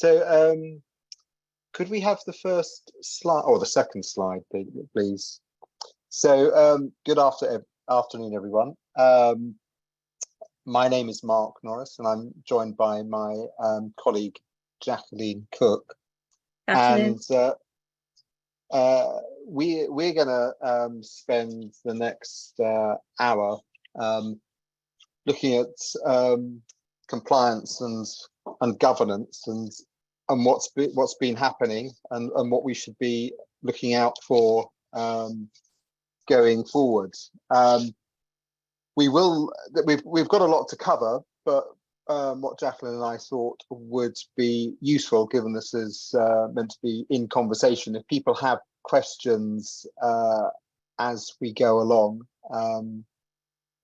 Could we have the first slide or the second slide, please? Good afternoon, everyone. My name is Mark Norris, and I'm joined by my colleague Jacqueline Cook. Afternoon. And we're going to spend the next hour looking at compliance and governance and what's been happening and what we should be looking out for going forward. We've got a lot to cover, but what Jacqueline and I thought would be useful, given this is meant to be in conversation, if people have questions as we go along,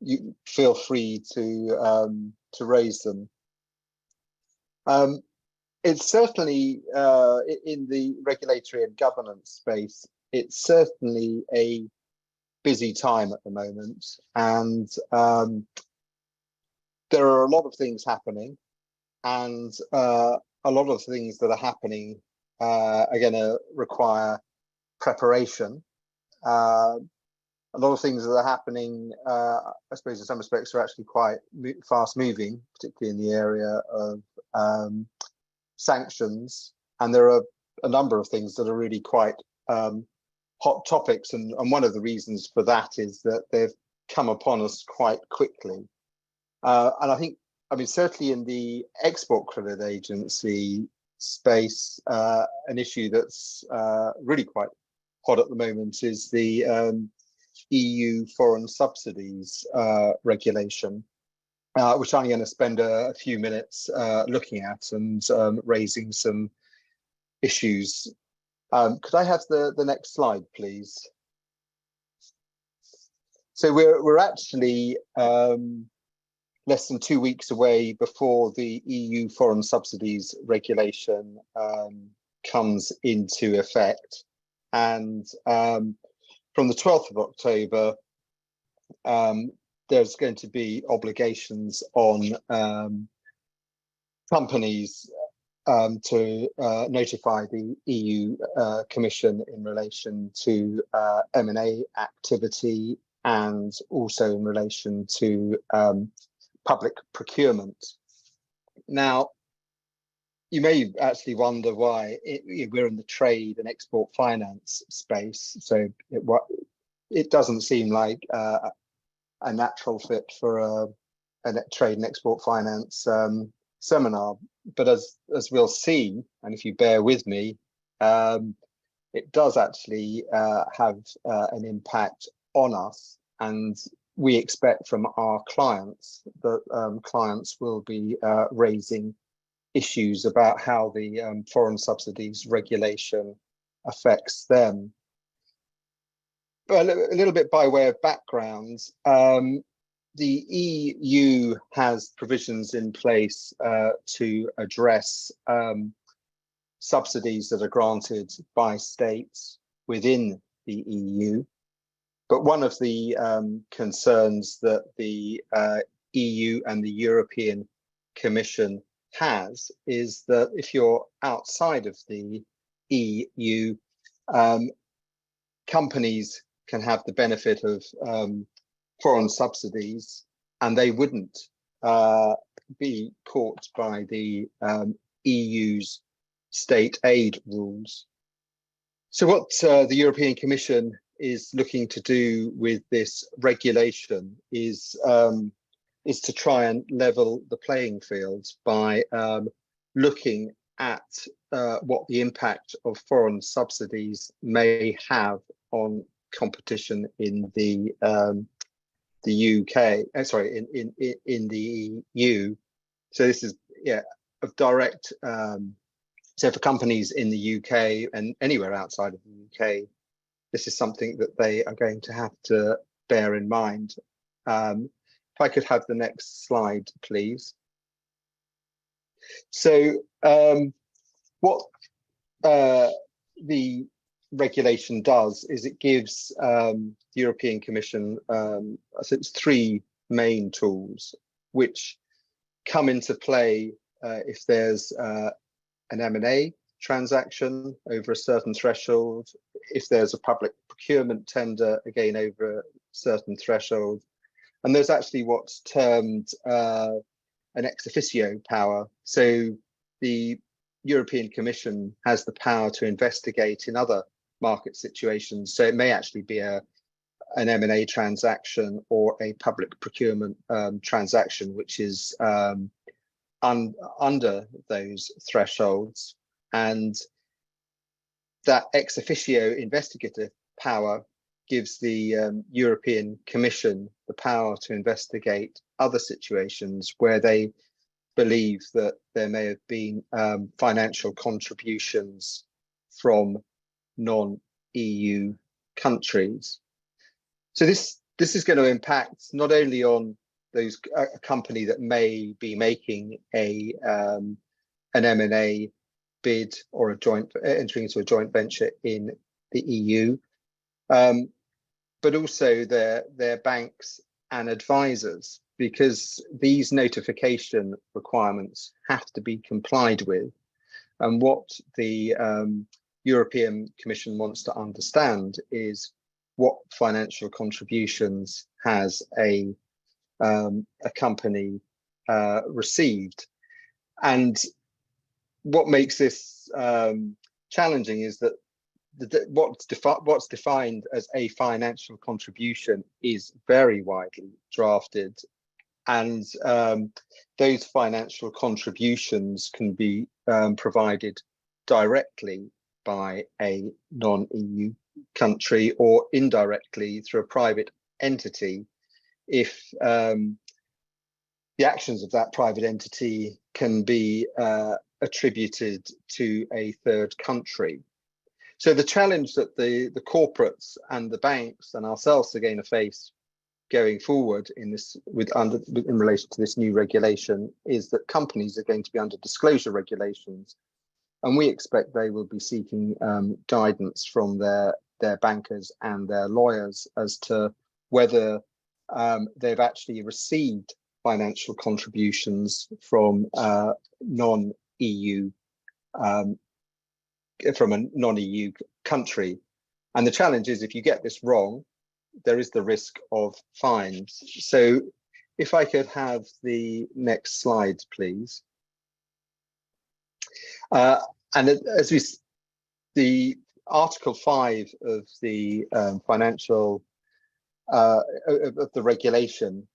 you feel free to raise them. It's certainly in the regulatory and governance space, it's certainly a busy time at the moment, and there are a lot of things happening, and a lot of things that are happening are going to require preparation. A lot of things that are happening, I suppose in some respects, are actually quite fast moving, particularly in the area of sanctions, and there are a number of things that are really quite hot topics, and one of the reasons for that is that they've come upon us quite quickly. And I mean, certainly in the export credit agency space, an issue that's really quite hot at the moment is the EU foreign subsidies regulation, which I'm going to spend a few minutes looking at and raising some issues. Could I have the next slide, please? So we're actually less than 2 weeks away before the EU foreign subsidies regulation comes into effect, and from the 12th of October, there's going to be obligations on companies to notify the EU Commission in relation to M&A activity, and also in relation to public procurement. Now, you may actually wonder why we're in the trade and export finance space, so it doesn't seem like a natural fit for a trade and export finance seminar. But as we'll see, and if you bear with me, it does actually have an impact on us, and we expect from our clients that clients will be raising issues about how the foreign subsidies regulation affects them. But a little bit by way of background, the EU has provisions in place to address subsidies that are granted by states within the EU. But one of the concerns that the EU and the European Commission has is that if you're outside of the EU, companies can have the benefit of foreign subsidies, and they wouldn't be caught by the EU's state aid rules. So what the European Commission is looking to do with this regulation is to try and level the playing field by looking at what the impact of foreign subsidies may have on competition in the UK, in the EU. So this is of direct. So for companies in the UK and anywhere outside of the UK, this is something that they are going to have to bear in mind. If I could have the next slide, please. So what the regulation does is it gives the European Commission, I think it's 3 main tools which come into play if there's an M&A transaction over a certain threshold, if there's a public procurement tender, again over a certain threshold. And there's actually what's termed an ex officio power. So the European Commission has the power to investigate in other market situations. So it may actually be an M&A transaction or a public procurement transaction, which is under those thresholds. And that ex officio investigative power gives the European Commission the power to investigate other situations where they believe that there may have been financial contributions from non-EU countries. So this is going to impact not only on those a company that may be making an M&A bid or entering into a joint venture in the EU, but also their banks and advisors, because these notification requirements have to be complied with. And what the European Commission wants to understand is what financial contributions has a company received. And what makes this challenging is that what's defined as a financial contribution is very widely drafted, and those financial contributions can be provided directly by a non-EU country or indirectly through a private entity if the actions of that private entity can be attributed to a third country. So the challenge that the corporates and the banks and ourselves are going to face going forward in relation to this new regulation is that companies are going to be under disclosure regulations, and we expect they will be seeking guidance from their bankers and their lawyers as to whether they've actually received financial contributions from non-EU from a non-EU country. And the challenge is, if you get this wrong, there is the risk of fines. So if I could have the next slide, please. And as the Article 5 of the financial of the regulation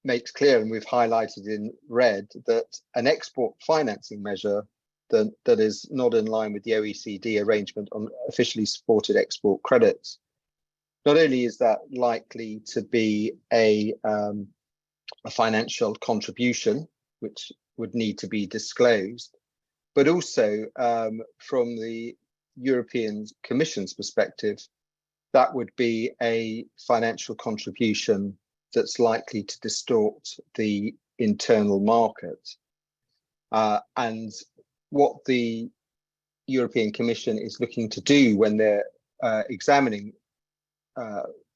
makes clear, and we've highlighted in red, that an export financing measure that is not in line with the OECD arrangement on officially supported export credits, not only is that likely to be a financial contribution, which would need to be disclosed, but also from the European Commission's perspective, that would be a financial contribution that's likely to distort the internal market. And what the European Commission is looking to do when they're examining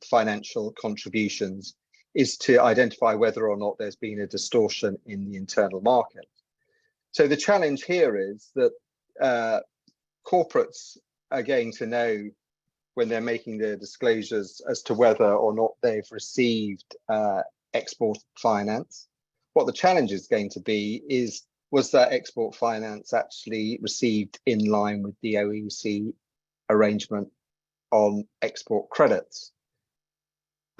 financial contributions is to identify whether or not there's been a distortion in the internal market. So the challenge here is that corporates are going to know when they're making their disclosures as to whether or not they've received export finance. What the challenge is going to be is, was that export finance actually received in line with the OECD arrangement on export credits?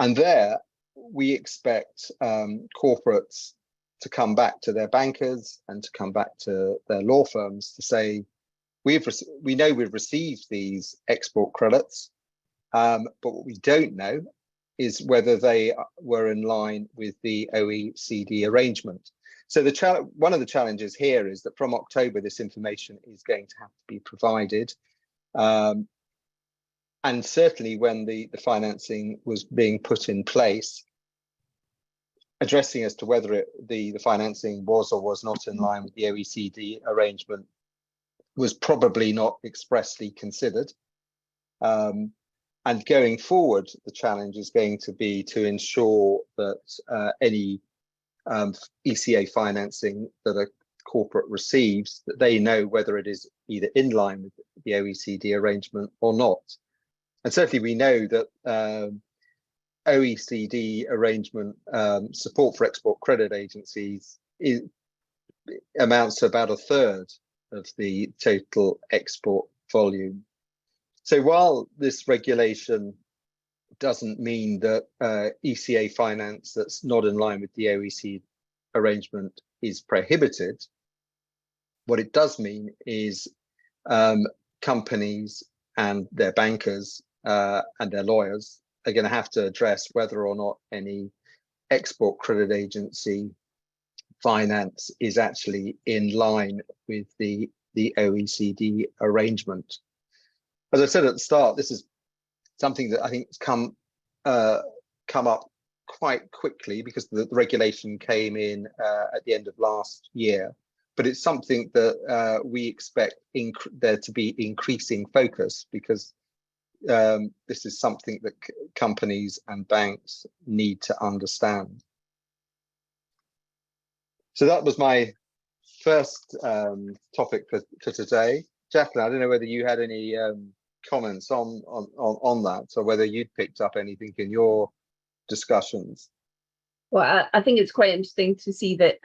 And there we expect corporates to come back to their bankers and to come back to their law firms to say, we know we've received these export credits, but what we don't know is whether they were in line with the OECD arrangement. So one of the challenges here is that from October, this information is going to have to be provided. And certainly when the financing was being put in place, addressing as to whether the financing was or was not in line with the OECD arrangement was probably not expressly considered. And going forward, the challenge is going to be to ensure that any ECA financing that a corporate receives, that they know whether it is either in line with the OECD arrangement or not. And certainly we know that OECD arrangement support for export credit agencies amounts to about a third of the total export volume. So while this regulation doesn't mean that ECA finance that's not in line with the OECD arrangement is prohibited, what it does mean is companies and their bankers and their lawyers are going to have to address whether or not any export credit agency finance is actually in line with the OECD arrangement. As I said at the start, this is something that I think has come up quite quickly because the regulation came in at the end of last year. But it's something that we expect there to be increasing focus, because this is something that companies and banks need to understand. So that was my first topic for today. Jacqueline, I don't know whether you had any comments on that, or whether you'd picked up anything in your discussions. Well, I think it's quite interesting to see that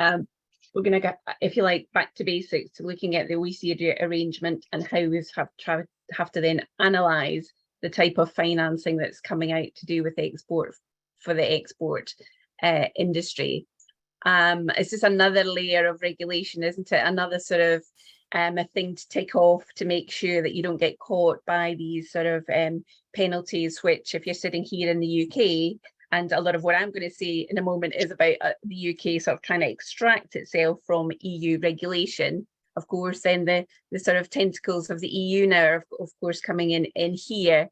we're going to get, if you like, back to basics, to looking at the OECD arrangement and how we have to then analyse the type of financing that's coming out to do with export for the export industry. It's just another layer of regulation, isn't it? Another sort of a thing to take off to make sure that you don't get caught by these sort of penalties, which if you're sitting here in the UK, and a lot of what I'm going to say in a moment is about the UK sort of trying to extract itself from EU regulation. Of course, then the sort of tentacles of the EU now are, of course, coming in here,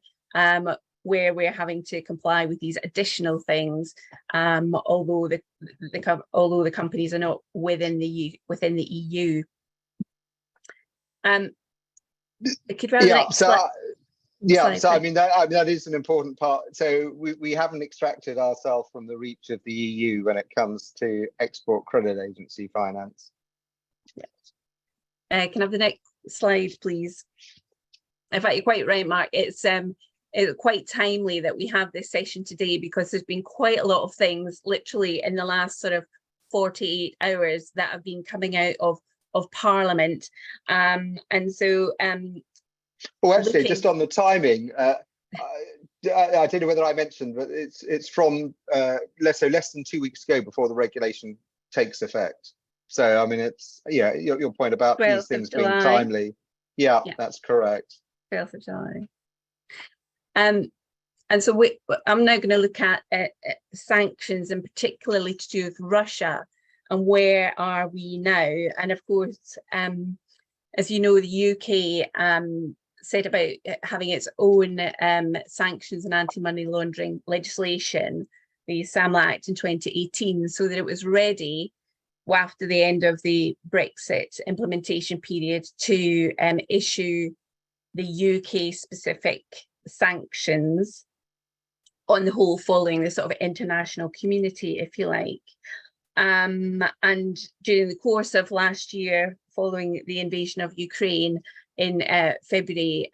where we're having to comply with these additional things, although the companies are not within the EU. So I mean that is an important part. So we haven't extracted ourselves from the reach of the EU when it comes to export credit agency finance. Can I have the next slide, please? In fact, you're quite right, Mark. It's quite timely that we have this session today, because there's been quite a lot of things literally in the last sort of 48 hours that have been coming out of Parliament, and so well, actually, just on the timing, I don't know whether I mentioned, but it's from less than 2 weeks ago before the regulation takes effect. So I mean, it's your point about these things being timely. Yeah, that's correct. 12th of July. And so I'm now going to look at sanctions, and particularly to do with Russia, and where are we now? And of course, as you know, the UK said about having its own sanctions and anti-money laundering legislation, the SAMLA Act in 2018, so that it was ready after the end of the Brexit implementation period to issue the UK specific sanctions on the whole, following the sort of international community, if you like. And during the course of last year, following the invasion of Ukraine in February,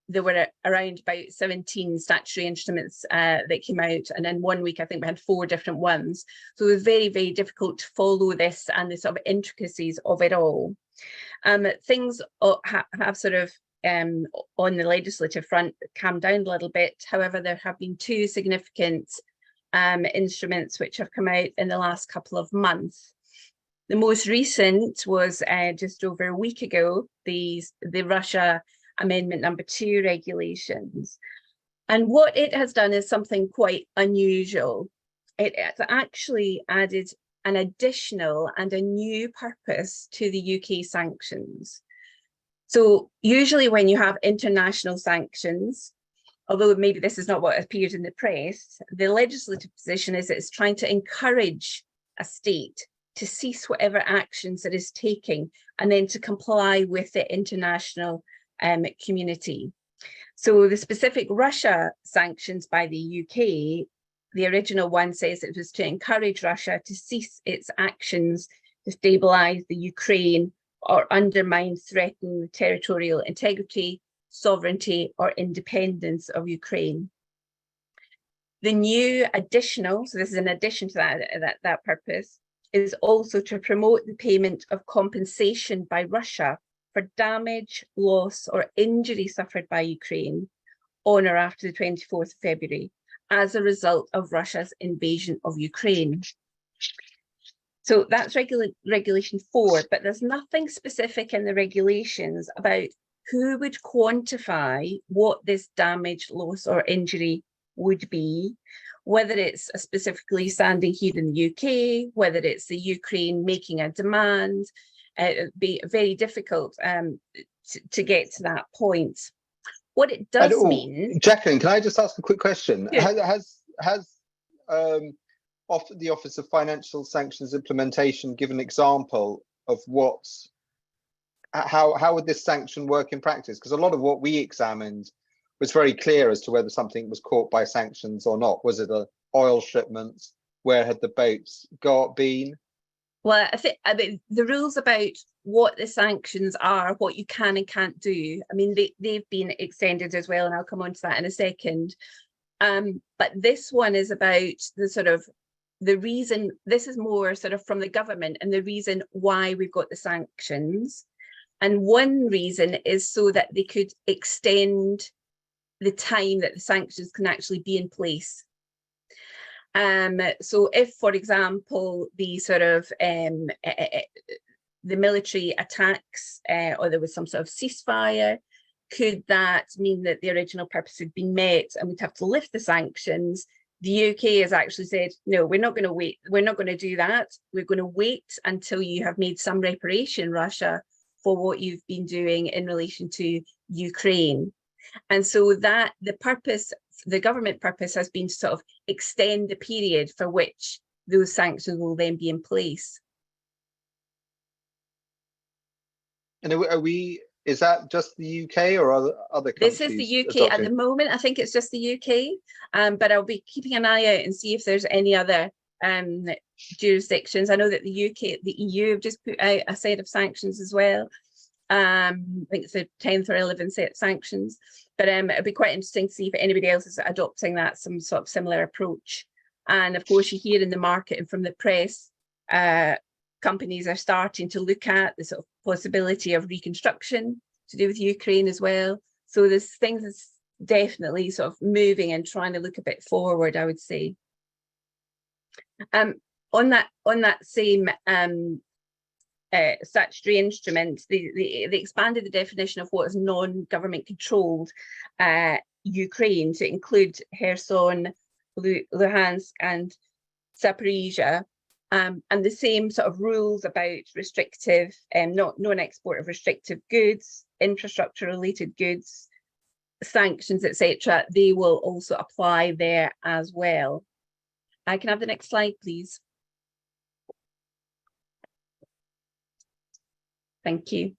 there were around about 17 statutory instruments that came out, and in 1 week I think we had 4 different ones. So it was very, very difficult to follow this and the sort of intricacies of it all. Things have sort of on the legislative front calmed down a little bit. However, there have been 2 significant instruments which have come out in the last couple of months. The most recent was just over a week ago, the Russia Amendment number 2 regulations. And what it has done is something quite unusual. It has actually added an additional and a new purpose to the UK sanctions. So usually when you have international sanctions, although maybe this is not what appears in the press, the legislative position is it's trying to encourage a state to cease whatever actions it is taking and then to comply with the international community. So the specific Russia sanctions by the UK, the original one says it was to encourage Russia to cease its actions destabilize the Ukraine, or undermine, threaten the territorial integrity, sovereignty, or independence of Ukraine. The new additional, so this is in addition to that purpose, is also to promote the payment of compensation by Russia for damage, loss, or injury suffered by Ukraine on or after the 24th of February as a result of Russia's invasion of Ukraine. So that's regulation 4, but there's nothing specific in the regulations about who would quantify what this damage, loss, or injury would be, whether it's specifically standing here in the UK, whether it's the Ukraine making a demand. It'd be very difficult to get to that point. What it does mean, Jacqueline, can I just ask a quick question? Yeah. Has the Office of Financial Sanctions Implementation give an example of how would this sanction work in practice? Because a lot of what we examined was very clear as to whether something was caught by sanctions or not. Was it an oil shipment? Where had the boats been? Well, I mean, the rules about what the sanctions are, what you can and can't do, I mean, they've been extended as well, and I'll come on to that in a second. But this one is about the reason, this is more sort of from the government and the reason why we've got the sanctions. And one reason is so that they could extend the time that the sanctions can actually be in place. So if, for example, the the military attacks or there was some sort of ceasefire, could that mean that the original purpose had been met and we'd have to lift the sanctions? The UK has actually said, no, we're not going to wait. We're not going to do that. We're going to wait until you have made some reparation, Russia, for what you've been doing in relation to Ukraine. And so that the government purpose has been to sort of extend the period for which those sanctions will then be in place. And is that just the UK or other countries? This is the UK at the moment. I think it's just the UK, but I'll be keeping an eye out and see if there's any other jurisdictions. I know that the UK, the EU have just put out a set of sanctions as well. I think it's the 10th or 11th set of sanctions, but it'd be quite interesting to see if anybody else is adopting some sort of similar approach. And of course, you hear in the market and from the press, companies are starting to look at the sort of possibility of reconstruction to do with Ukraine as well. So there's things that's definitely sort of moving and trying to look a bit forward, I would say. On that same statutory instrument, they expanded the definition of what is non-government controlled Ukraine to include Kherson, Luhansk, and Zaporizhia, and the same sort of rules about restrictive, non-export of restrictive goods, infrastructure-related goods, sanctions, etc. They will also apply there as well. I can have the next slide, please. Thank you.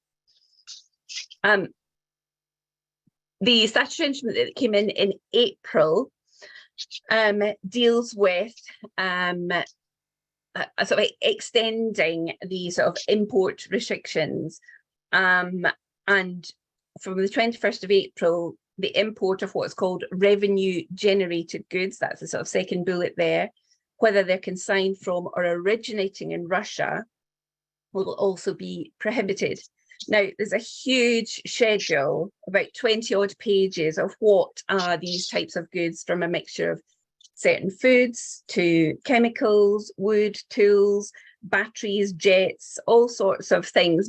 The statutory instrument that came in April deals with sort of extending the sort of import restrictions. And from the 21st of April, the import of what's called revenue generated goods, that's the sort of second bullet there, whether they're consigned from or originating in Russia, will also be prohibited. Now, there's a huge schedule, about 20 odd pages, of what are these types of goods, from a mixture of certain foods to chemicals, wood, tools, batteries, jets, all sorts of things,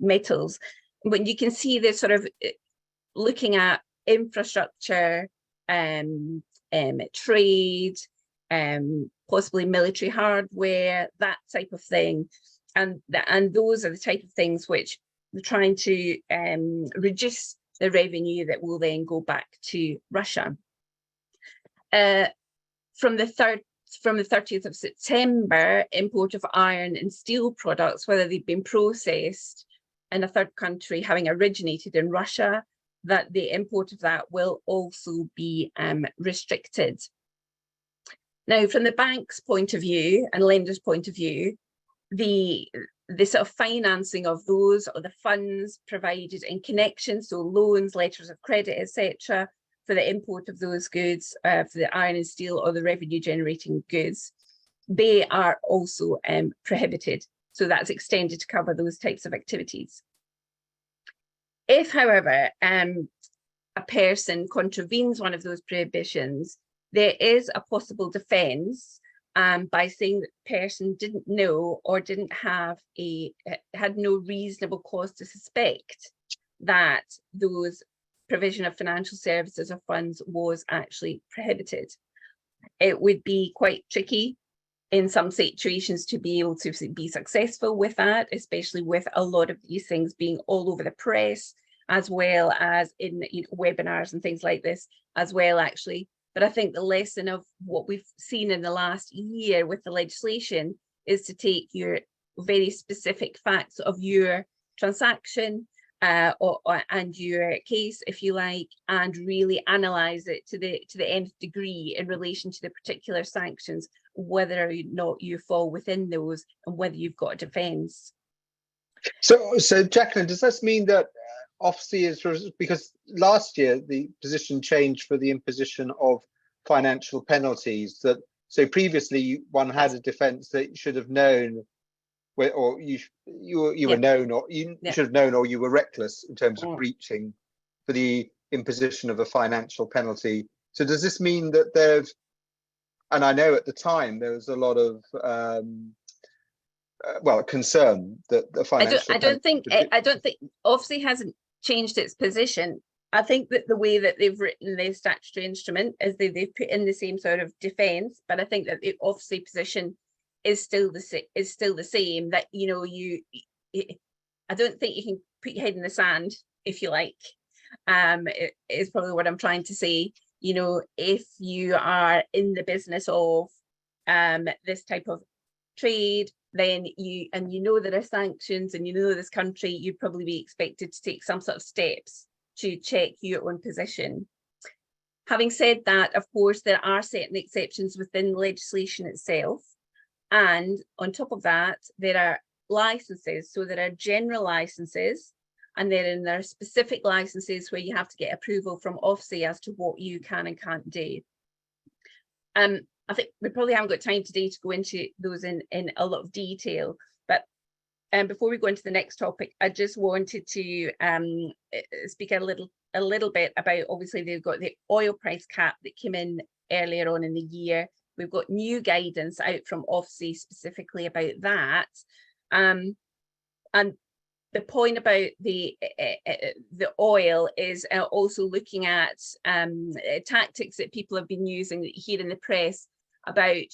metals. When you can see this sort of looking at infrastructure, trade, possibly military hardware, that type of thing. And those are the type of things which we're trying to reduce the revenue that will then go back to Russia. From the 30th of September, import of iron and steel products, whether they've been processed in a third country having originated in Russia, that the import of that will also be restricted. Now, from the bank's point of view and lenders' point of view, the sort of financing of those, or the funds provided in connection, so loans, letters of credit, etc., for the import of those goods, for the iron and steel or the revenue generating goods, they are also prohibited. So that's extended to cover those types of activities. If, however, a person contravenes one of those prohibitions, there is a possible defence by saying that the person didn't know or didn't have had no reasonable cause to suspect that those provision of financial services or funds was actually prohibited. It would be quite tricky in some situations to be able to be successful with that, especially with a lot of these things being all over the press, as well as in webinars and things like this as well, actually. But I think the lesson of what we've seen in the last year with the legislation is to take your very specific facts of your transaction and your case, if you like, and really analyze it to the nth degree in relation to the particular sanctions, whether or not you fall within those and whether you've got a defence. So Jacqueline, does this mean that Ofsted is, because last year the position changed for the imposition of financial penalties, that so previously one had a defence that you should have known, or you were known, or you should have known, or you were reckless in terms of breaching for the imposition of a financial penalty. So does this mean that they've, and I know at the time there was a lot of concern that the financial I don't think Ofsted hasn't changed its position. I think that the way that they've written the statutory instrument is they've put in the same sort of defence, but I think that the Ofsted position is still the same, that I don't think you can put your head in the sand, if you like, is probably what I'm trying to say. If you are in the business of this type of trade, then you know there are sanctions, and this country, you'd probably be expected to take some sort of steps to check your own position. Having said that, of course, there are certain exceptions within the legislation itself. And on top of that, there are licenses. So there are general licenses, and there are specific licenses where you have to get approval from Ofsted as to what you can and can't do. I think we probably haven't got time today to go into those in a lot of detail, but before we go into the next topic, I just wanted to speak a little bit about, obviously they've got the oil price cap that came in earlier on in the year. We've got new guidance out from Ofsted specifically about that. And the point about the oil is also looking at tactics that people have been using that you hear in the press about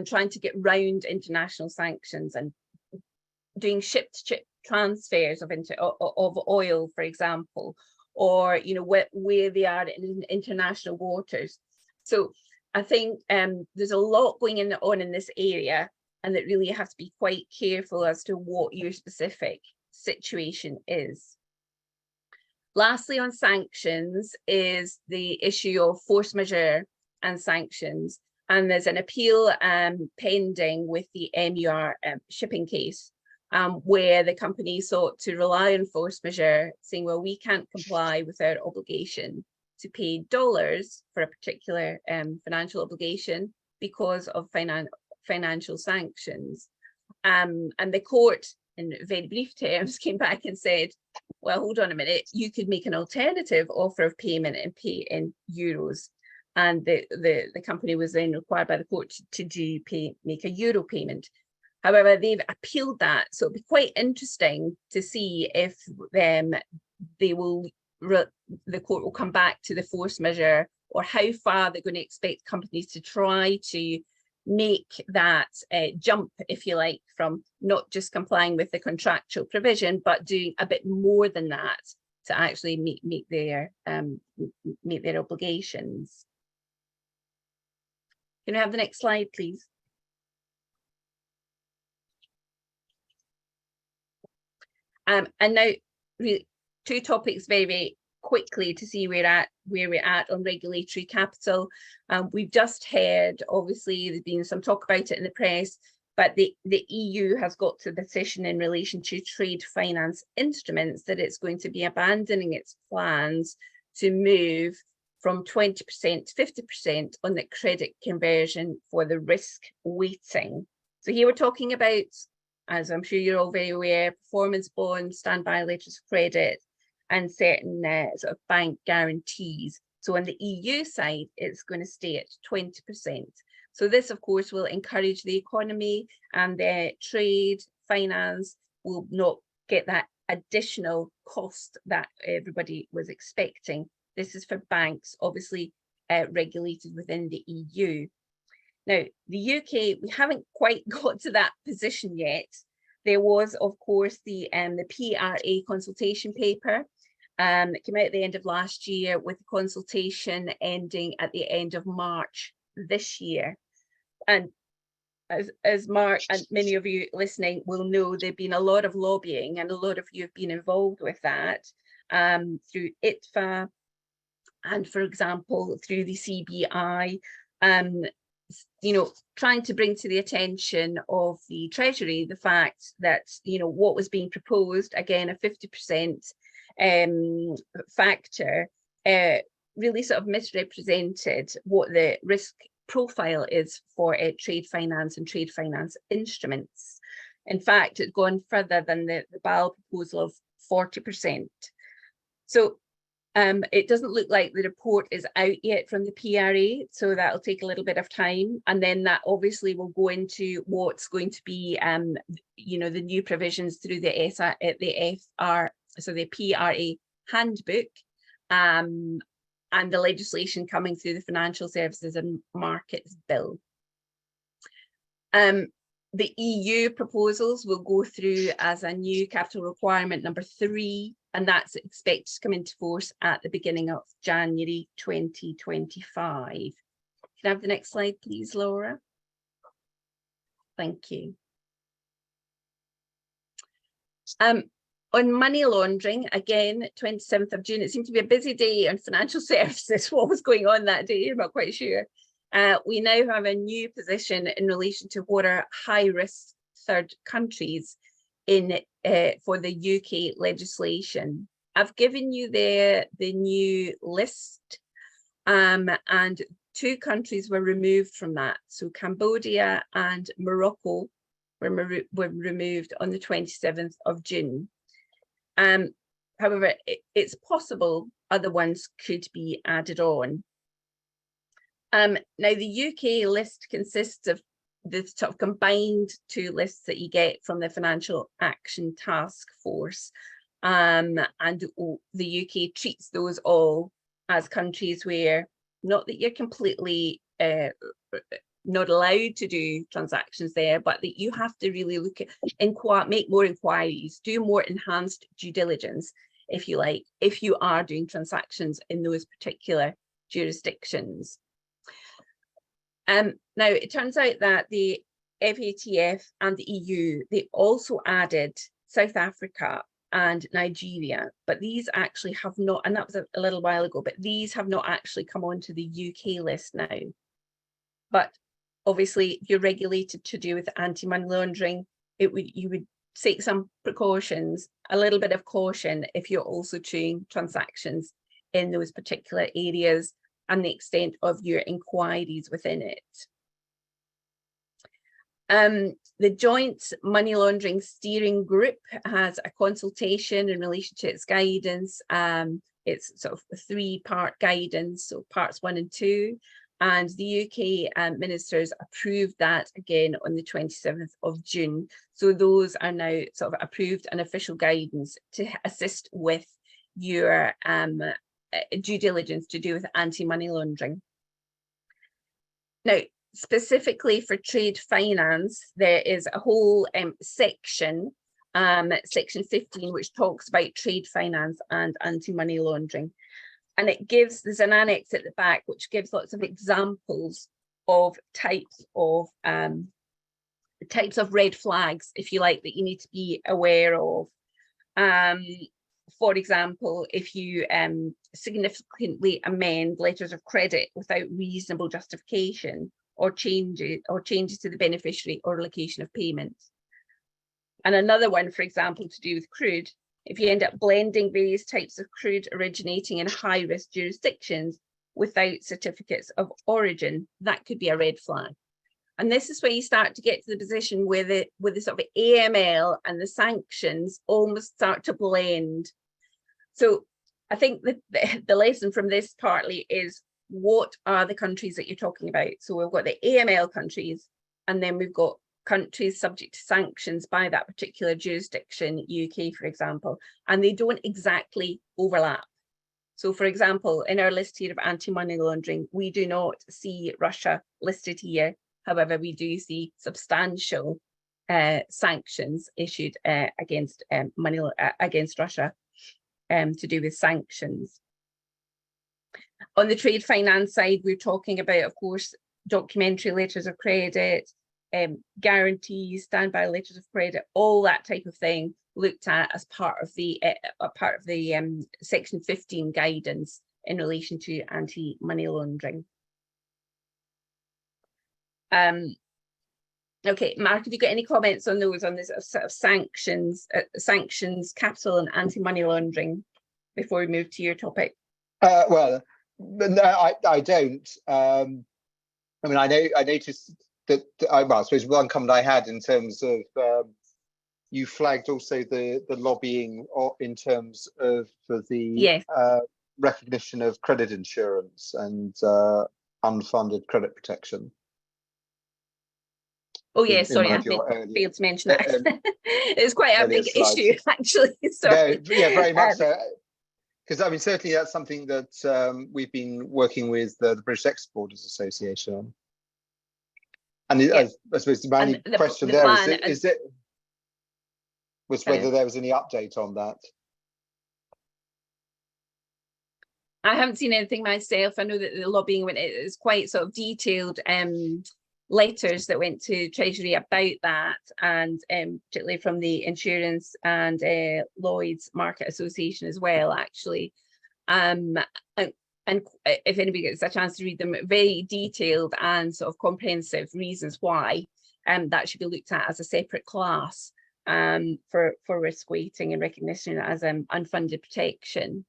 trying to get round international sanctions and doing ship-to-ship transfers of oil, for example, or where they are in international waters. So I think there's a lot going on in this area, and that really you have to be quite careful as to what your specific situation is. Lastly, on sanctions is the issue of force majeure and sanctions, and there's an appeal pending with the MUR shipping case, where the company sought to rely on force majeure, saying, well, we can't comply with our obligation to pay dollars for a particular financial obligation because of financial sanctions. And the court, in very brief terms, came back and said, well, hold on a minute, you could make an alternative offer of payment and pay in euros. And the company was then required by the court to make a euro payment. However, they've appealed that. So it'll be quite interesting to see if the court will come back to the force majeure, or how far they're going to expect companies to try to make that jump, if you like, from not just complying with the contractual provision, but doing a bit more than that to actually meet their obligations. Can we have the next slide, please? And now, really, two topics very, very quickly to see where we're at on regulatory capital. We've just heard, obviously, there's been some talk about it in the press, But the EU has got to the decision in relation to trade finance instruments that it's going to be abandoning its plans to move from 20% to 50% on the credit conversion for the risk weighting. So here we're talking about, as I'm sure you're all very aware, performance bonds, standby letters of credit, and certain sort of bank guarantees. So on the EU side, it's going to stay at 20%. So this, of course, will encourage the economy, and the trade finance will not get that additional cost that everybody was expecting. This is for banks, obviously regulated within the EU. Now, the UK, we haven't quite got to that position yet. There was, of course, the PRA consultation paper. It came out at the end of last year, with the consultation ending at the end of March this year. And as Mark and many of you listening will know, there've been a lot of lobbying, and a lot of you have been involved with that through ITFA, and, for example, through the CBI, you know, trying to bring to the attention of the Treasury the fact that, you know, what was being proposed, again, a 50% factor, really sort of misrepresented what the risk profile is for trade finance and trade finance instruments. In fact, it's gone further than the BAL proposal of 40%. So it doesn't look like the report is out yet from the PRA, so that'll take a little bit of time, and then that obviously will go into what's going to be, you know, the new provisions through the PRA handbook, and the legislation coming through the Financial Services and Markets Bill. The EU proposals will go through as a new capital requirement number 3, and that's expected to come into force at the beginning of January 2025. Can I have the next slide, please, Laura? Thank you. On money laundering, again, 27th of June, it seemed to be a busy day on financial services. What was going on that day? I'm not quite sure. We now have a new position in relation to what are high-risk third countries in for the UK legislation. I've given you the new list, and 2 countries were removed from that. So Cambodia and Morocco were removed on the 27th of June. However, it's possible other ones could be added on. Now, the UK list consists of the sort of combined 2 lists that you get from the Financial Action Task Force, and the UK treats those all as countries where, not that you're completely not allowed to do transactions there, but that you have to really look at, make more inquiries, do more enhanced due diligence, if you like, if you are doing transactions in those particular jurisdictions. Now, it turns out that the FATF and the EU, they also added South Africa and Nigeria, but these actually have not, and that was a little while ago, but these have not actually come onto the UK list now. But obviously, if you're regulated to do with anti-money laundering, you would take some precautions, a little bit of caution if you're also doing transactions in those particular areas, and the extent of your inquiries within it. The Joint Money Laundering Steering Group has a consultation in relation to its guidance. It's sort of a 3-part guidance, so parts 1 and 2. And the UK ministers approved that again on the 27th of June. So those are now sort of approved and official guidance to assist with your due diligence to do with anti-money laundering. Now, specifically for trade finance, there is a whole section, section 15, which talks about trade finance and anti-money laundering. And it gives, there's an annex at the back, which gives lots of examples of types of red flags, if you like, that you need to be aware of. For example, if you significantly amend letters of credit without reasonable justification, or changes to the beneficiary or location of payments. And another one, for example, to do with crude, if you end up blending various types of crude originating in high-risk jurisdictions without certificates of origin, that could be a red flag. And this is where you start to get to the position where the sort of AML and the sanctions almost start to blend. So I think that the lesson from this partly is, what are the countries that you're talking about? So we've got the AML countries, and then we've got countries subject to sanctions by that particular jurisdiction, UK, for example, and they don't exactly overlap. So, for example, in our list here of anti-money laundering, we do not see Russia listed here. However, we do see substantial sanctions issued against against Russia to do with sanctions. On the trade finance side, we're talking about, of course, documentary letters of credit, guarantees, standby letters of credit, all that type of thing looked at as part of the Section 15 guidance in relation to anti-money laundering. Okay, Mark, have you got any comments on those, on this sort of sanctions, capital and anti-money laundering before we move to your topic? Well, no, I don't. I mean, I noticed that, well, I suppose one comment I had in terms of, you flagged also the lobbying in terms of for the recognition of credit insurance and unfunded credit protection. Oh yeah, sorry, I failed to mention that. It's quite a big issue, actually. Sorry. No, yeah, very much so. Because I mean, certainly that's something that we've been working with the British Exporters Association on. And I suppose my only question there was whether there was any update on that. I haven't seen anything myself. I know that the lobbying went, it is quite sort of detailed letters that went to Treasury about that, and particularly from the Insurance and Lloyd's Market Association as well, actually. And if anybody gets a chance to read them, very detailed and sort of comprehensive reasons why that should be looked at as a separate class for risk weighting and recognition as unfunded protection.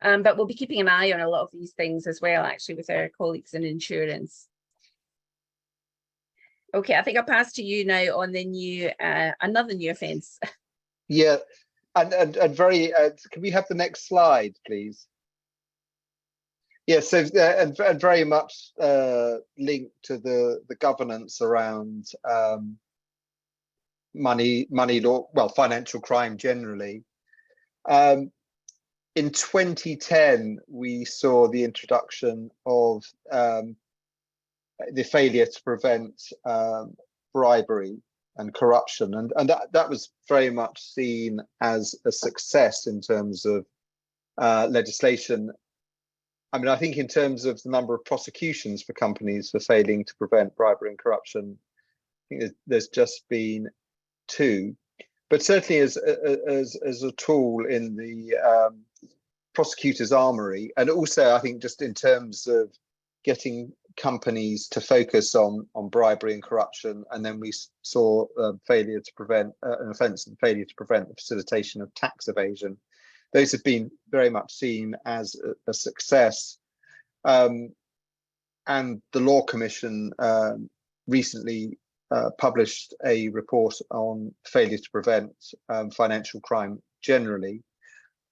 But we'll be keeping an eye on a lot of these things as well, actually, with our colleagues in insurance. Okay, I think I'll pass to you now on the new, another new offence. Yeah, and very, can we have the next slide, please? Yeah, so and very much linked to the governance around money law, well, financial crime generally. In 2010, we saw the introduction of the failure to prevent bribery and corruption, and that was very much seen as a success in terms of legislation. I mean, I think in terms of the number of prosecutions for companies for failing to prevent bribery and corruption, I think there's just been 2, but certainly as a tool in the prosecutor's armory, and also I think just in terms of getting companies to focus on bribery and corruption, and then we saw failure to prevent an offence and failure to prevent the facilitation of tax evasion. Those have been very much seen as a success. And the Law Commission recently published a report on failure to prevent financial crime generally.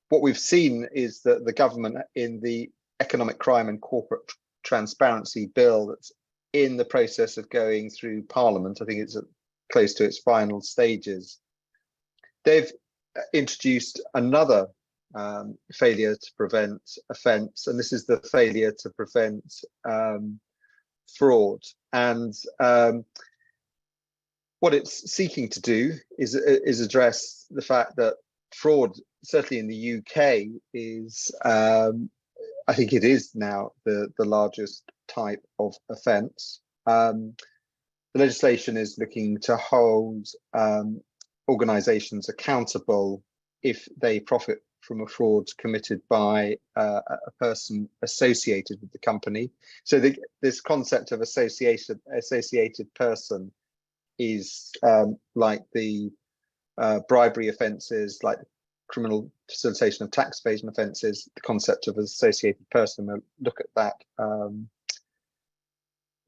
What we've seen is that the government, in the Economic Crime and Corporate Transparency Bill that's in the process of going through Parliament, I think it's close to its final stages, they've introduced another failure to prevent offence, and this is the failure to prevent fraud. And what it's seeking to do is address the fact that fraud, certainly in the UK, is I think it is now the largest type of offence. The legislation is looking to hold organisations accountable if they profit from a fraud committed by a person associated with the company. So this concept of associated person is like the bribery offences, like criminal facilitation of tax evasion offences. The concept of associated person, we'll look at that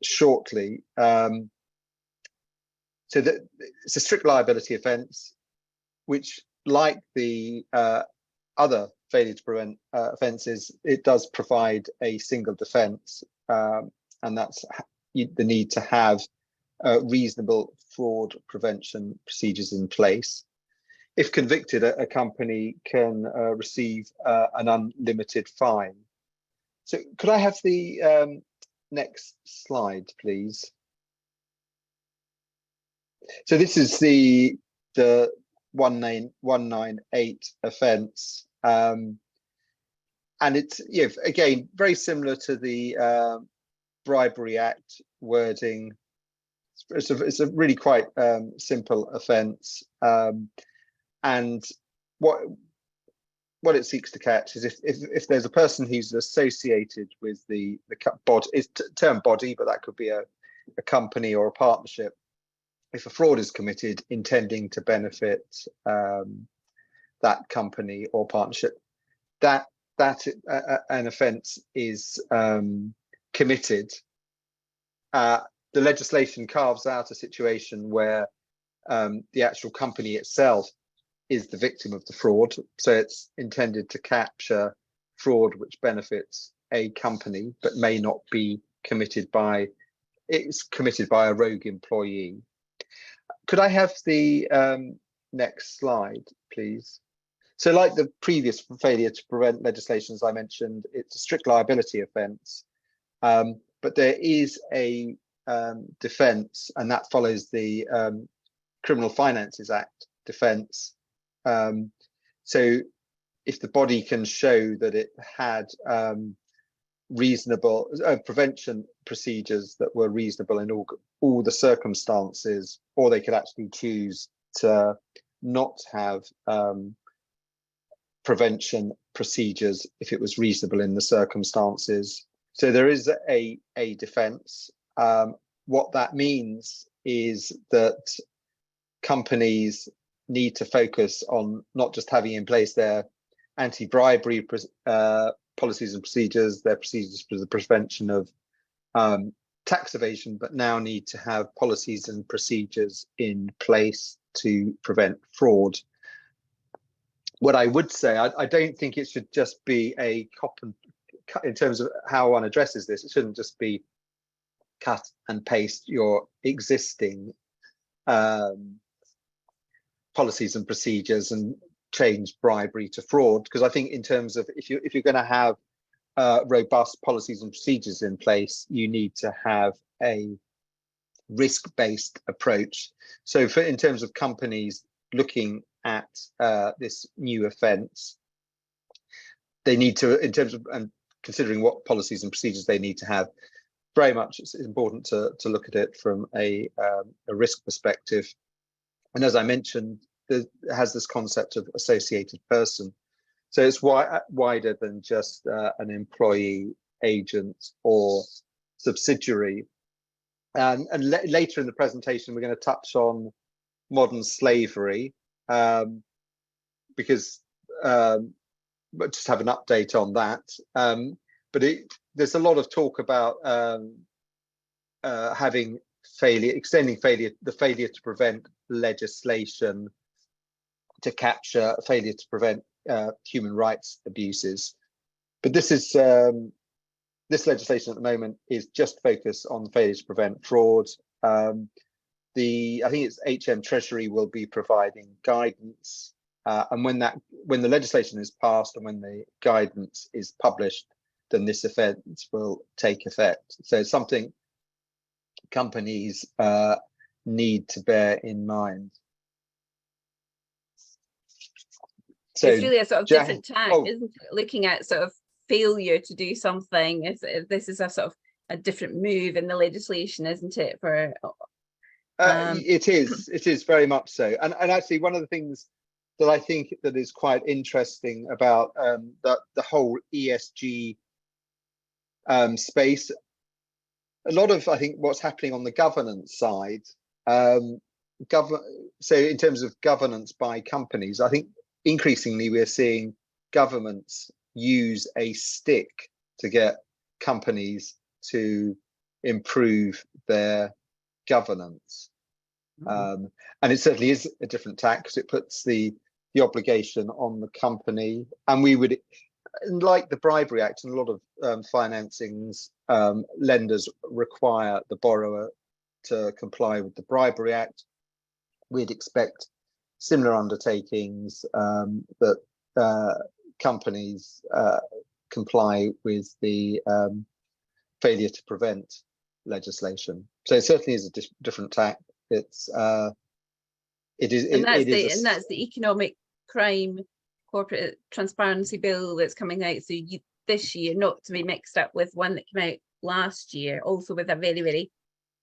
shortly. So that it's a strict liability offence, which, like the other failure to prevent offences, it does provide a single defence, and that's the need to have reasonable fraud prevention procedures in place. If convicted, a company can receive an unlimited fine. So could I have the next slide, please? So this is the 198 offence, and it's, again, very similar to the Bribery Act wording. It's a really quite simple offence, and what it seeks to catch is if there's a person who's associated with the body, is term body, but that could be a company or a partnership. If a fraud is committed intending to benefit that company or partnership, that an offence is committed. The legislation carves out a situation where the actual company itself is the victim of the fraud. So it's intended to capture fraud which benefits a company but may not be committed by, it's committed by a rogue employee. Could I have the next slide, please? So like the previous failure to prevent legislation, as I mentioned, it's a strict liability offence, but there is a defence, and that follows the Criminal Finances Act defence. So if the body can show that it had reasonable prevention procedures that were reasonable in all the circumstances, or they could actually choose to not have prevention procedures if it was reasonable in the circumstances. So there is a defence. What that means is that companies need to focus on not just having in place their anti-bribery policies and procedures, their procedures for the prevention of tax evasion, but now need to have policies and procedures in place to prevent fraud. What I would say, I don't think it should just be a in terms of how one addresses this, it shouldn't just be cut and paste your existing policies and procedures and change bribery to fraud, because I think in terms of if you're going to have robust policies and procedures in place, you need to have a risk-based approach. So in terms of companies looking at this new offence, they need to, in terms of and considering what policies and procedures they need to have, very much it's important to look at it from a risk perspective. And as I mentioned, it has this concept of associated person. So it's wider than just an employee, agent, or subsidiary. And later in the presentation, we're going to touch on modern slavery, because but just have an update on that. But there's a lot of talk about having extending the failure to prevent legislation to capture failure to prevent human rights abuses. But this is this legislation at the moment is just focused on failure to prevent fraud. I think it's HM Treasury will be providing guidance, and when the legislation is passed and when the guidance is published, then this offence will take effect. So it's something companies need to bear in mind. So it's really a sort of different tack, isn't it? Looking at sort of failure to do something. This is a sort of a different move in the legislation, isn't it? For it is very much so. And actually, one of the things that I think that is quite interesting about the whole ESG space. A lot of, I think, what's happening on the governance side, so in terms of governance by companies, I think increasingly we're seeing governments use a stick to get companies to improve their governance. And it certainly is a different tack because it puts the obligation on the company. And we would, like the Bribery Act and a lot of financings, lenders require the borrower to comply with the Bribery Act. We'd expect similar undertakings that companies comply with the failure to prevent legislation. So it certainly is a different tack. It is, and that's the economic crime corporate transparency bill that's coming out this year, not to be mixed up with one that came out last year, also with a very, very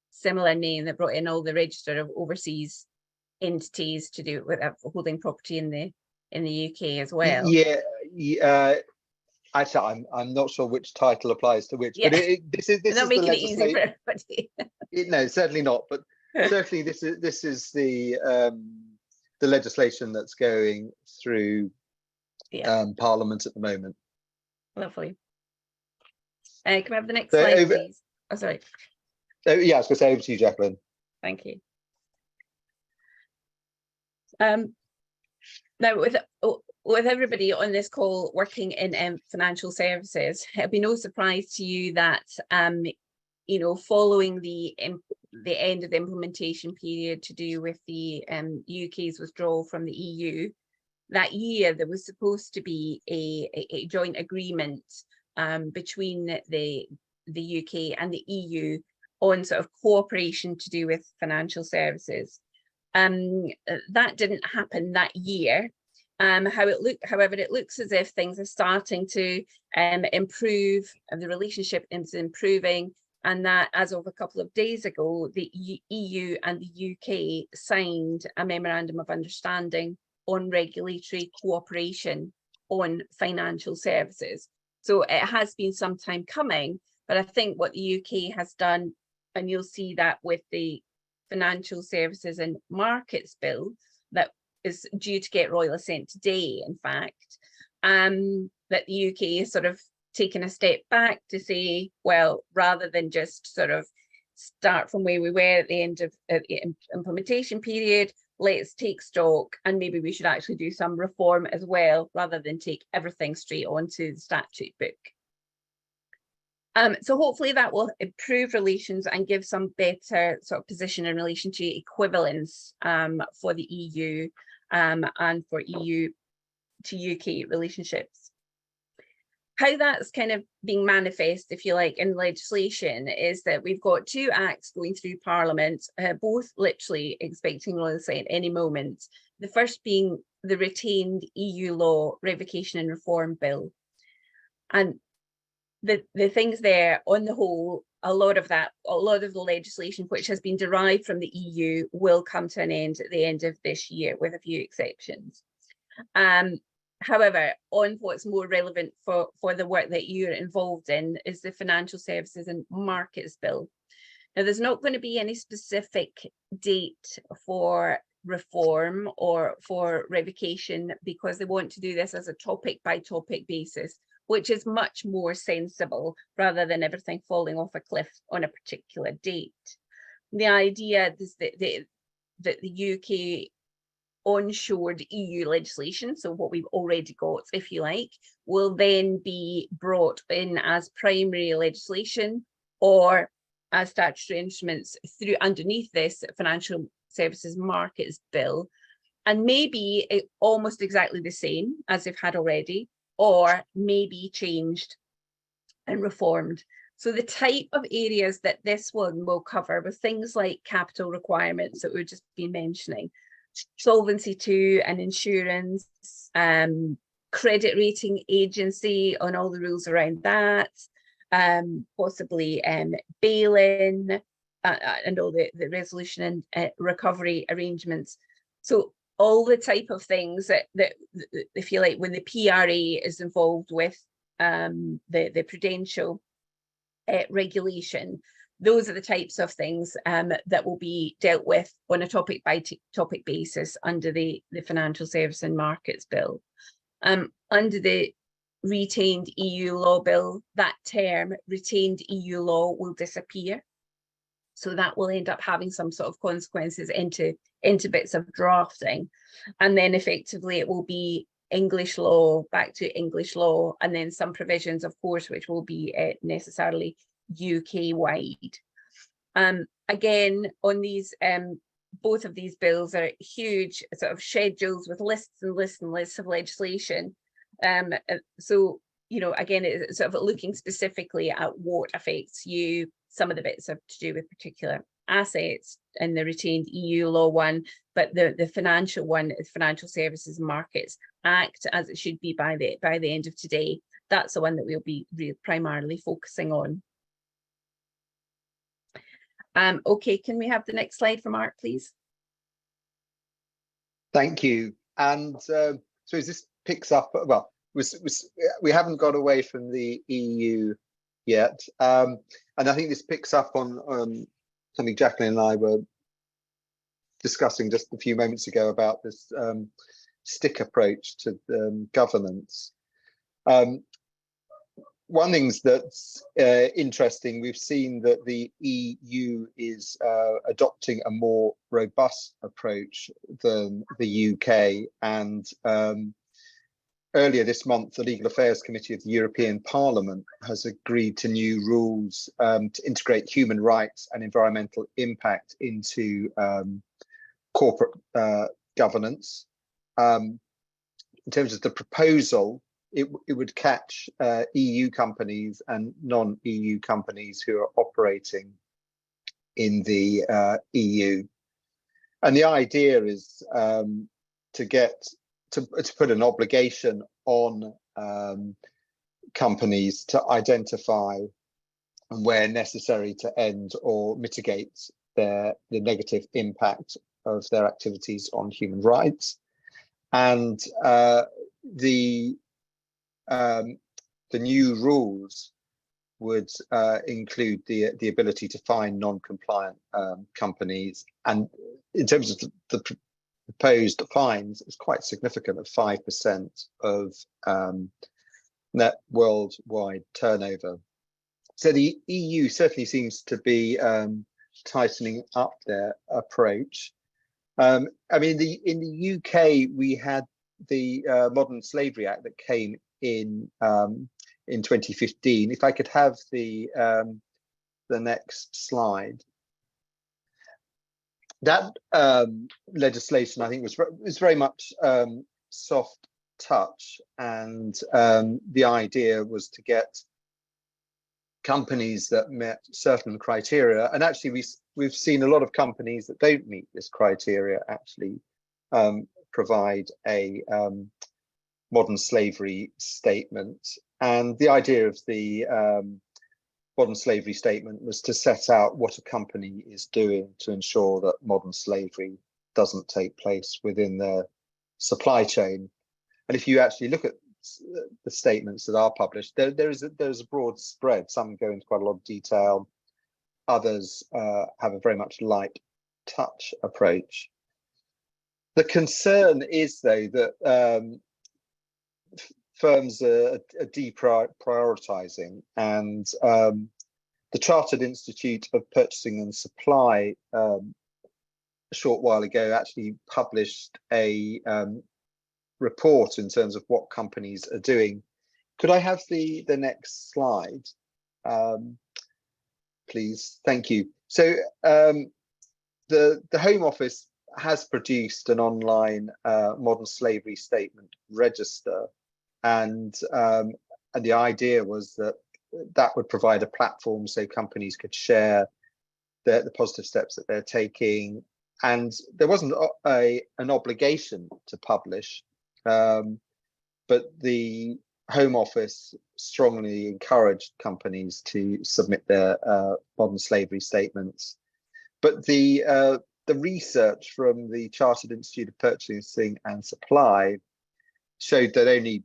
similar name, that brought in all the register of overseas entities to do with holding property in the UK as well. Yeah. Actually, I'm not sure which title applies to which, but this is not making it easy for everybody. No, certainly not. But certainly, this is the legislation that's going through Parliament at the moment. Lovely. Can we have the next slide, please? Oh, sorry. Yeah, I was going to say, over to you, Jacqueline. Thank you. Now, with everybody on this call working in financial services, it'll be no surprise to you that following the end of the implementation period to do with the UK's withdrawal from the EU, that year there was supposed to be a joint agreement between the UK and the EU on sort of cooperation to do with financial services. That didn't happen that year. However, it looks as if things are starting to improve, and the relationship is improving, and that as of a couple of days ago, the EU and the UK signed a memorandum of understanding on regulatory cooperation on financial services. So it has been some time coming, but I think what the UK has done, and you'll see that with the Financial Services and Markets Bill that is due to get royal assent today, in fact, that the UK is sort of taken a step back to say, well, rather than just sort of start from where we were at the end of the implementation period, let's take stock, and maybe we should actually do some reform as well, rather than take everything straight onto the statute book. So hopefully that will improve relations and give some better sort of position in relation to equivalence for the EU and for EU to UK relationships. How that's kind of being manifest, if you like, in legislation is that we've got two acts going through Parliament, both literally expecting royal assent any moment. The first being the retained EU law revocation and reform bill. And the things there, on the whole, a lot of the legislation which has been derived from the EU will come to an end at the end of this year, with a few exceptions. However, on what's more relevant for the work that you're involved in is the Financial Services and Markets Bill. Now, there's not going to be any specific date for reform or for revocation, because they want to do this as a topic by topic basis, which is much more sensible rather than everything falling off a cliff on a particular date. The idea is that the UK onshored EU legislation, so what we've already got, if you like, will then be brought in as primary legislation or as statutory instruments through underneath this Financial Services Markets Bill, and maybe almost exactly the same as they've had already, or maybe changed and reformed. So the type of areas that this one will cover with things like capital requirements that we've just been mentioning, Solvency II and insurance, credit rating agency on all the rules around that, possibly bail-in and all the resolution and recovery arrangements. So all the type of things that if you like, when the PRA is involved with the prudential regulation, those are the types of things that will be dealt with on a topic by topic basis under the Financial Services and Markets Bill. Under the retained EU law bill, that term retained EU law will disappear. So that will end up having some sort of consequences into bits of drafting. And then effectively it will be English law back to English law, and then some provisions, of course, which will be necessarily UK wide. Again, on these, both of these bills are huge sort of schedules with lists and lists and lists of legislation. So, you know, again, it's sort of looking specifically at what affects you. Some of the bits have to do with particular assets in the retained EU law one, but the financial one is Financial Services and Markets Act, as it should be by the end of today. That's the one that we'll be primarily focusing on. Okay, can we have the next slide for Mark, please? Thank you. And so as this picks up, well, we haven't got away from the EU yet. And I think this picks up on something Jacqueline and I were discussing just a few moments ago about this stick approach to governance. One thing that's interesting, we've seen that the EU is adopting a more robust approach than the UK. And earlier this month, the Legal Affairs Committee of the European Parliament has agreed to new rules to integrate human rights and environmental impact into corporate governance. In terms of the proposal, it would catch EU companies and non-EU companies who are operating in the EU. And the idea is to put an obligation on companies to identify and where necessary to end or mitigate the negative impact of their activities on human rights. And the new rules would include the ability to fine non-compliant companies. And in terms of the proposed fines, it's quite significant at 5% of net worldwide turnover. So the EU certainly seems to be tightening up their approach. I mean, in the UK, we had the Modern Slavery Act that came in 2015. If I could have the next slide. That legislation, I think, was very much soft touch, and the idea was to get companies that met certain criteria. And actually, we've seen a lot of companies that don't meet this criteria actually provide a modern slavery statement. And the idea of the modern slavery statement was to set out what a company is doing to ensure that modern slavery doesn't take place within their supply chain. And if you actually look at the statements that are published, there's a broad spread. Some go into quite a lot of detail. Others have a very much light touch approach. The concern is, though, that firms are deprioritizing, and the Chartered Institute of Purchasing and Supply a short while ago actually published a report in terms of what companies are doing. Could I have the next slide, please? Thank you. So the Home Office has produced an online modern slavery statement register, and the idea was that would provide a platform so companies could share the positive steps that they're taking, and there wasn't an obligation to publish, but the Home Office strongly encouraged companies to submit their modern slavery statements. But the the research from the Chartered Institute of Purchasing and Supply showed that only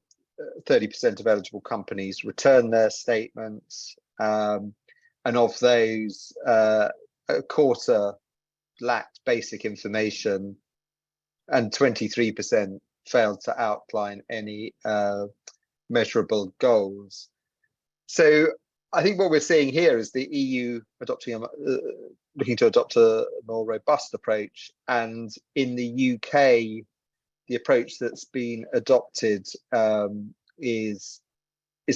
30% of eligible companies return their statements, and of those, a quarter lacked basic information, and 23% failed to outline any measurable goals. So I think what we're seeing here is the EU looking to adopt a more robust approach, and in the UK, the approach that's been adopted is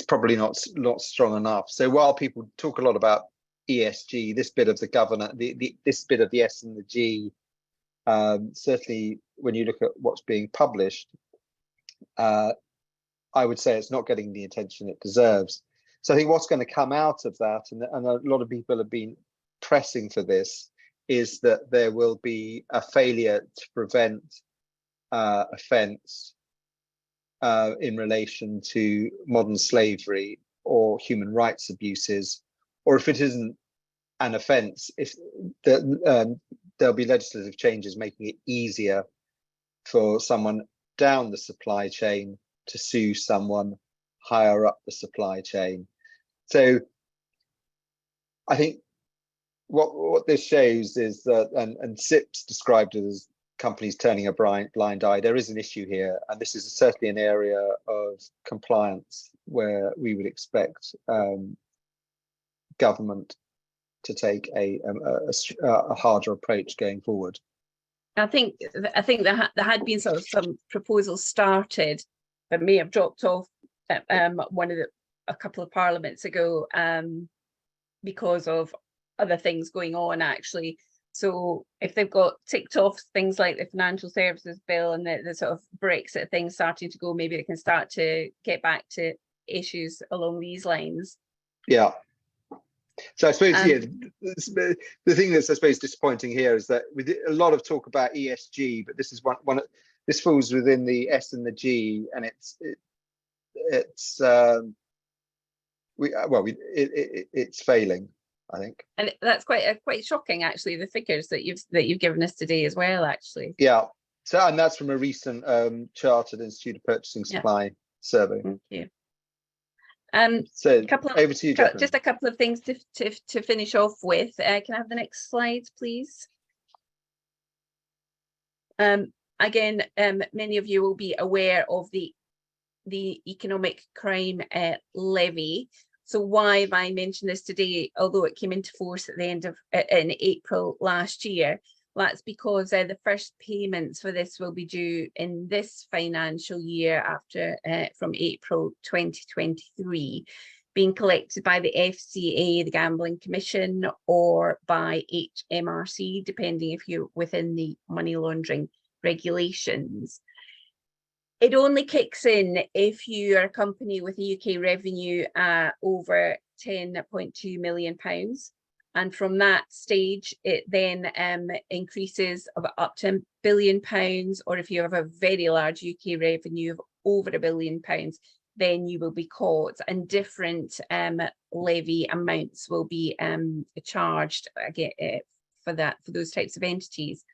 probably not strong enough. So while people talk a lot about ESG, this bit of the this bit of the S and the G, certainly when you look at what's being published, I would say it's not getting the attention it deserves. So I think what's going to come out of that, and a lot of people have been pressing for this, is that there will be a failure to prevent offence in relation to modern slavery or human rights abuses, or if it isn't an offence, if there'll be legislative changes making it easier for someone down the supply chain to sue someone higher up the supply chain. So I think what this shows is that, and SIPS described it as companies turning a blind eye. There is an issue here, and this is certainly an area of compliance where we would expect government to take a harder approach going forward. I think there had been sort of some proposals started, but may have dropped off a couple of parliaments ago because of other things going on, actually. So if they've got ticked off things like the financial services bill and the sort of Brexit thing starting to go, maybe they can start to get back to issues along these lines. Yeah. So I suppose the thing that's, I suppose, disappointing here is that with a lot of talk about ESG, but this is this falls within the S and the G, and it's failing, I think. And that's quite shocking, actually, the figures that you've given us today as well, actually. Yeah. So, and that's from a recent Chartered Institute of Purchasing Supply survey. Thank you. So over to you, Jacqueline. Just a couple of things to finish off with. Can I have the next slide, please? Again, many of you will be aware of the economic crime levy. So why have I mentioned this today? Although it came into force at the end of in April last year, that's because the first payments for this will be due in this financial year after from April 2023, being collected by the FCA, the Gambling Commission, or by HMRC, depending if you're within the money laundering regulations. It only kicks in if you are a company with a UK revenue over £10.2 million. And from that stage, it then increases of up to £1 billion, or if you have a very large UK revenue of over £1 billion, then you will be caught, and different levy amounts will be charged again for those types of entities.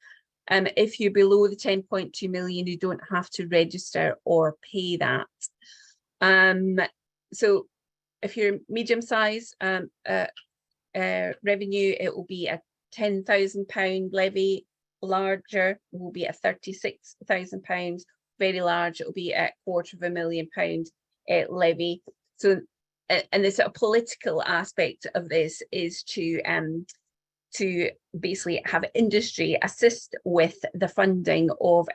If you're below the 10.2 million, you don't have to register or pay that. So if you're medium size revenue, it will be a £10,000 levy. Larger will be a £36,000. Very large, it will be a £250,000 levy. So, and the sort of political aspect of this is to basically have industry assist with the funding of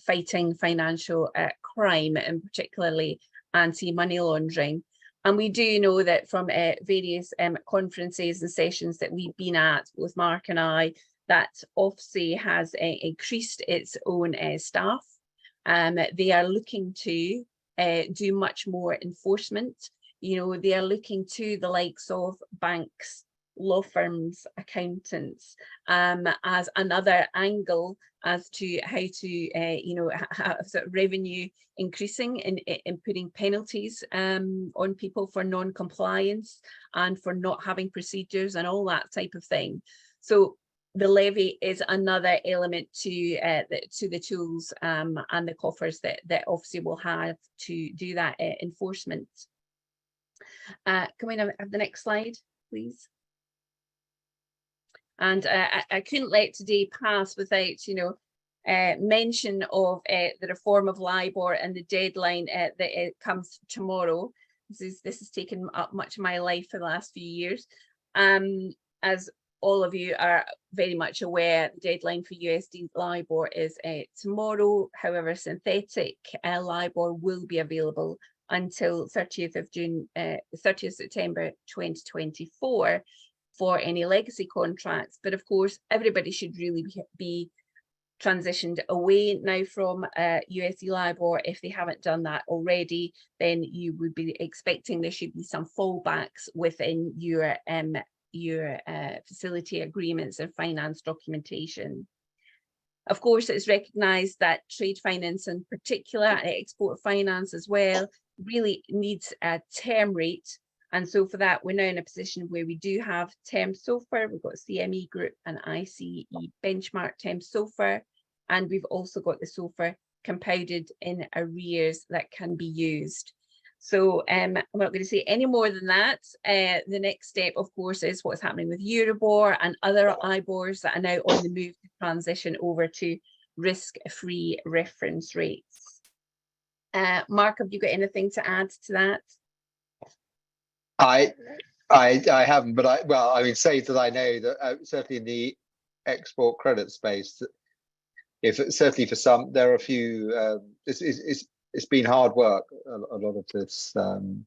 fighting financial crime, and particularly anti-money laundering. And we do know that from various conferences and sessions that we've been at, both Mark and I, that Ofsted has increased its own staff. They are looking to do much more enforcement. You know, they are looking to the likes of banks, law firms, accountants, as another angle as to how to have sort of revenue increasing in putting penalties on people for non-compliance and for not having procedures and all that type of thing. So the levy is another element to the tools and the coffers that Ofsted will have to do that enforcement. Can we have the next slide, please? And I couldn't let today pass without, mention of the reform of LIBOR and the deadline that it comes tomorrow. This has taken up much of my life for the last few years. As all of you are very much aware, the deadline for USD LIBOR is tomorrow. However, synthetic LIBOR will be available until 30th September 2024 for any legacy contracts. But of course, everybody should really be transitioned away now from USD LIBOR. If they haven't done that already, then you would be expecting there should be some fallbacks within your facility agreements and finance documentation. Of course, it's recognised that trade finance in particular, export finance as well, really needs a term rate. And so for that, we're now in a position where we do have term SOFR, we've got CME Group and ICE benchmark term SOFR, and we've also got the SOFR compounded in arrears that can be used. So I'm not going to say any more than that. The next step, of course, is what's happening with Euribor and other IBORs that are now on the move to transition over to risk-free reference rates. Mark, have you got anything to add to that? I haven't, but I mean, say that I know that certainly in the export credit space, certainly for some, there are a few. It's been hard work, a lot of this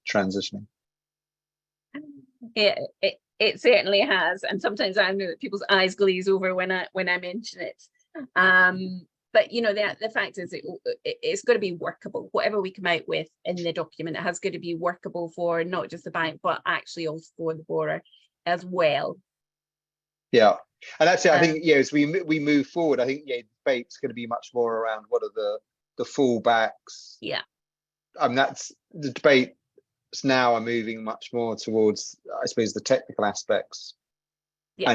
transitioning. It certainly has, and sometimes I know that people's eyes glaze over when I mention it. But the fact is, it's got to be workable. Whatever we come out with in the document, it has got to be workable for not just the bank, but actually also for the borrower as well. Yeah, and actually, I think as we move forward, I think the debate's going to be much more around what are the fallbacks. Yeah, that's the debate now are moving much more towards, I suppose, the technical aspects. Yeah,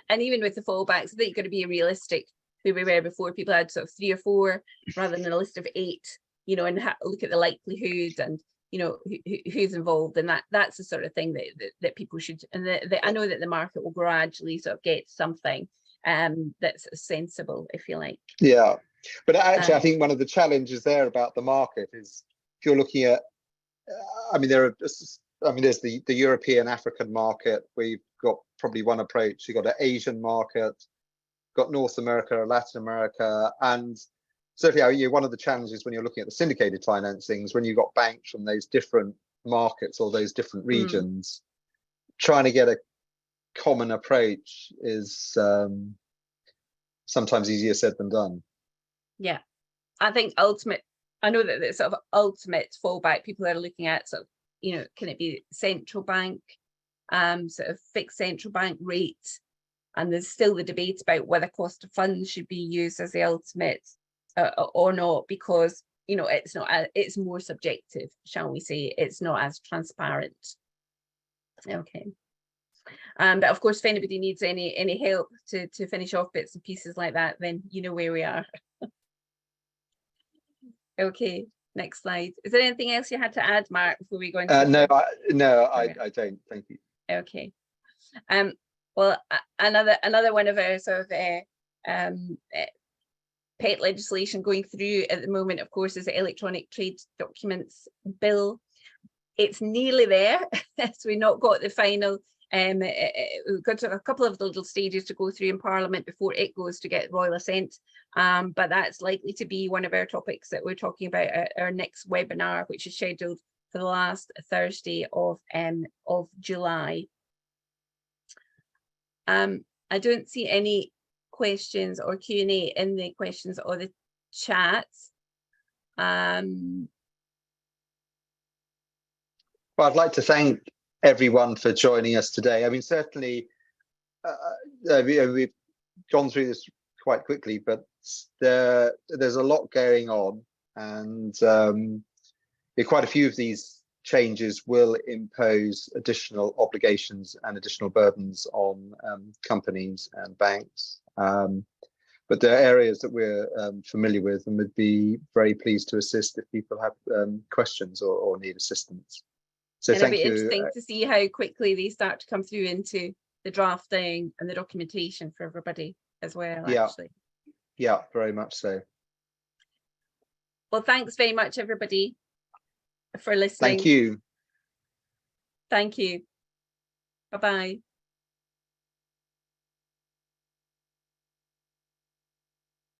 and even with the fallbacks, I think you've got to be realistic. Who we were before, people had sort of 3 or 4 rather than a list of 8, and look at the likelihood and who's involved, and that's the sort of thing that people should. And I know that the market will gradually sort of get something that's sensible, if you like. Yeah, but actually, I think one of the challenges there about the market is if you're looking at, there's the European African market. We've got probably one approach. You've got an Asian market, got North America, Latin America, and certainly one of the challenges when you're looking at the syndicated financings, when you've got banks from those different markets or those different regions, trying to get a common approach is sometimes easier said than done. Yeah, I think I know that the sort of ultimate fallback people are looking at sort of, can it be central bank, sort of fixed central bank rate? And there's still the debate about whether cost of funds should be used as the ultimate or not, because it's not. It's more subjective, shall we say? It's not as transparent. Okay. But of course, if anybody needs any help to finish off bits and pieces like that, then you know where we are. Okay. Next slide. Is there anything else you had to add, Mark, before we go into? No, I don't. Thank you. Okay. Well, another one of our sort of pet legislation going through at the moment, of course, is the Electronic Trade Documents Bill. It's nearly there, so we've not got the final. We've got a couple of little stages to go through in Parliament before it goes to get royal assent. But that's likely to be one of our topics that we're talking about at our next webinar, which is scheduled for the last Thursday of July. I don't see any questions or Q&A in the questions or the chat. Well, I'd like to thank everyone for joining us today. I mean, certainly we've gone through this quite quickly, but there's a lot going on, and quite a few of these changes will impose additional obligations and additional burdens on companies and banks. But there are areas that we're familiar with and would be very pleased to assist if people have questions or need assistance. So And it'll thank be you. interesting to see how quickly they start to come through into the drafting and the documentation for everybody as well, actually. Yeah, very much so. Well, thanks very much, everybody, for listening. Thank you. Thank you. Bye-bye.